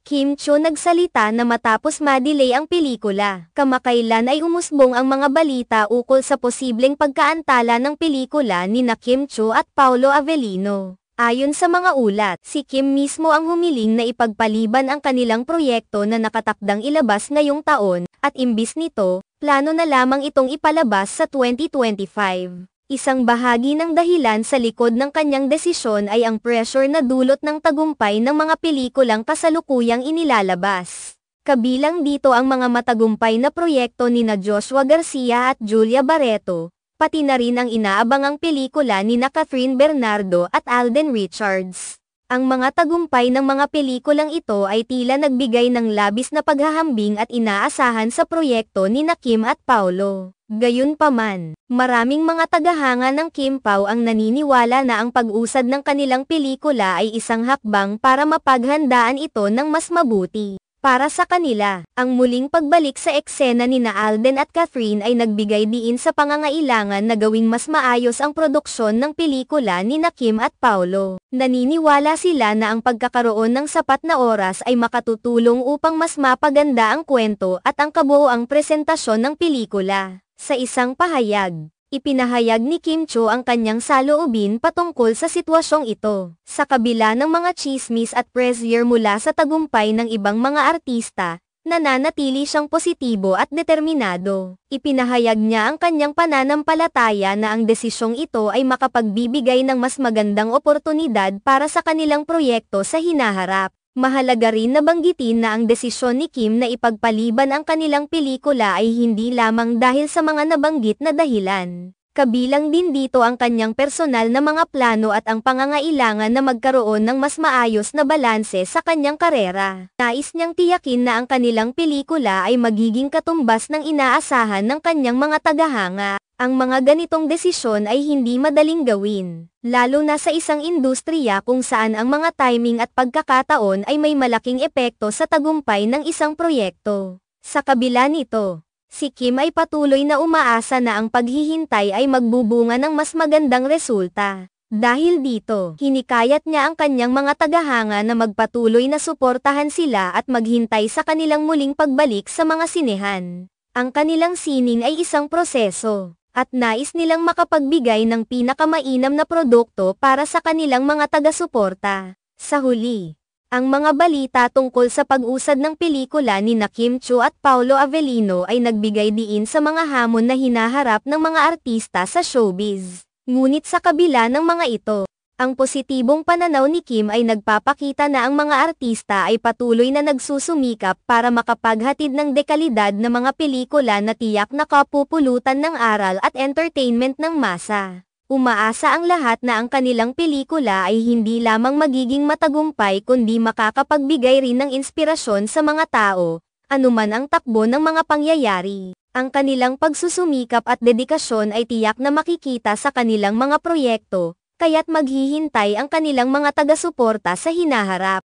Kim Cho nagsalita na matapos ma-delay ang pelikula. Kamakailan ay umusbong ang mga balita ukol sa posibleng pagkaantala ng pelikula nina Kim Cho at Paolo Avellino. Ayon sa mga ulat, si Kim mismo ang humiling na ipagpaliban ang kanilang proyekto na nakatakdang ilabas ngayong taon, at imbis nito, plano na lamang itong ipalabas sa 2025. Isang bahagi ng dahilan sa likod ng kanyang desisyon ay ang pressure na dulot ng tagumpay ng mga pelikulang kasalukuyang inilalabas. Kabilang dito ang mga matagumpay na proyekto nina Joshua Garcia at Julia Barreto, pati na rin ang inaabangang pelikula nina Catherine Bernardo at Alden Richards. Ang mga tagumpay ng mga pelikulang ito ay tila nagbigay ng labis na paghahambing at inaasahan sa proyekto nina Kim at Paolo. Gayunpaman, maraming mga tagahanga ng Kim Pao ang naniniwala na ang pag-usad ng kanilang pelikula ay isang hakbang para mapaghandaan ito ng mas mabuti. Para sa kanila, ang muling pagbalik sa eksena nina Alden at Catherine ay nagbigay diin sa pangangailangan na gawing mas maayos ang produksyon ng pelikula nina Kim at Paolo. Naniniwala sila na ang pagkakaroon ng sapat na oras ay makatutulong upang mas mapaganda ang kwento at ang kabuoang presentasyon ng pelikula. Sa isang pahayag, ipinahayag ni Kim Cho ang kanyang saloobin patungkol sa sitwasyong ito. Sa kabila ng mga chismis at pressure mula sa tagumpay ng ibang mga artista, nananatili siyang positibo at determinado. Ipinahayag niya ang kanyang pananampalataya na ang desisyong ito ay makapagbibigay ng mas magandang oportunidad para sa kanilang proyekto sa hinaharap. Mahalaga rin na banggitin na ang desisyon ni Kim na ipagpaliban ang kanilang pelikula ay hindi lamang dahil sa mga nabanggit na dahilan. Kabilang din dito ang kanyang personal na mga plano at ang pangangailangan na magkaroon ng mas maayos na balanse sa kanyang karera. Nais niyang tiyakin na ang kanilang pelikula ay magiging katumbas ng inaasahan ng kanyang mga tagahanga. Ang mga ganitong desisyon ay hindi madaling gawin, lalo na sa isang industriya kung saan ang mga timing at pagkakataon ay may malaking epekto sa tagumpay ng isang proyekto. Sa kabila nito, si Kim ay patuloy na umaasa na ang paghihintay ay magbubunga ng mas magandang resulta. Dahil dito, hinikayat niya ang kanyang mga tagahanga na magpatuloy na suportahan sila at maghintay sa kanilang muling pagbalik sa mga sinehan. Ang kanilang sining ay isang proseso, at nais nilang makapagbigay ng pinakamainam na produkto para sa kanilang mga taga-suporta. Sa huli, ang mga balita tungkol sa pag-usad ng pelikula nina Kim Cho at Paolo Avellino ay nagbigay diin sa mga hamon na hinaharap ng mga artista sa showbiz. Ngunit sa kabila ng mga ito, ang positibong pananaw ni Kim ay nagpapakita na ang mga artista ay patuloy na nagsusumikap para makapaghatid ng dekalidad na mga pelikula na tiyak na kapupulutan ng aral at entertainment ng masa. Umaasa ang lahat na ang kanilang pelikula ay hindi lamang magiging matagumpay kundi makakapagbigay rin ng inspirasyon sa mga tao, anuman ang takbo ng mga pangyayari. Ang kanilang pagsusumikap at dedikasyon ay tiyak na makikita sa kanilang mga proyekto, kaya't maghihintay ang kanilang mga taga-suporta sa hinaharap.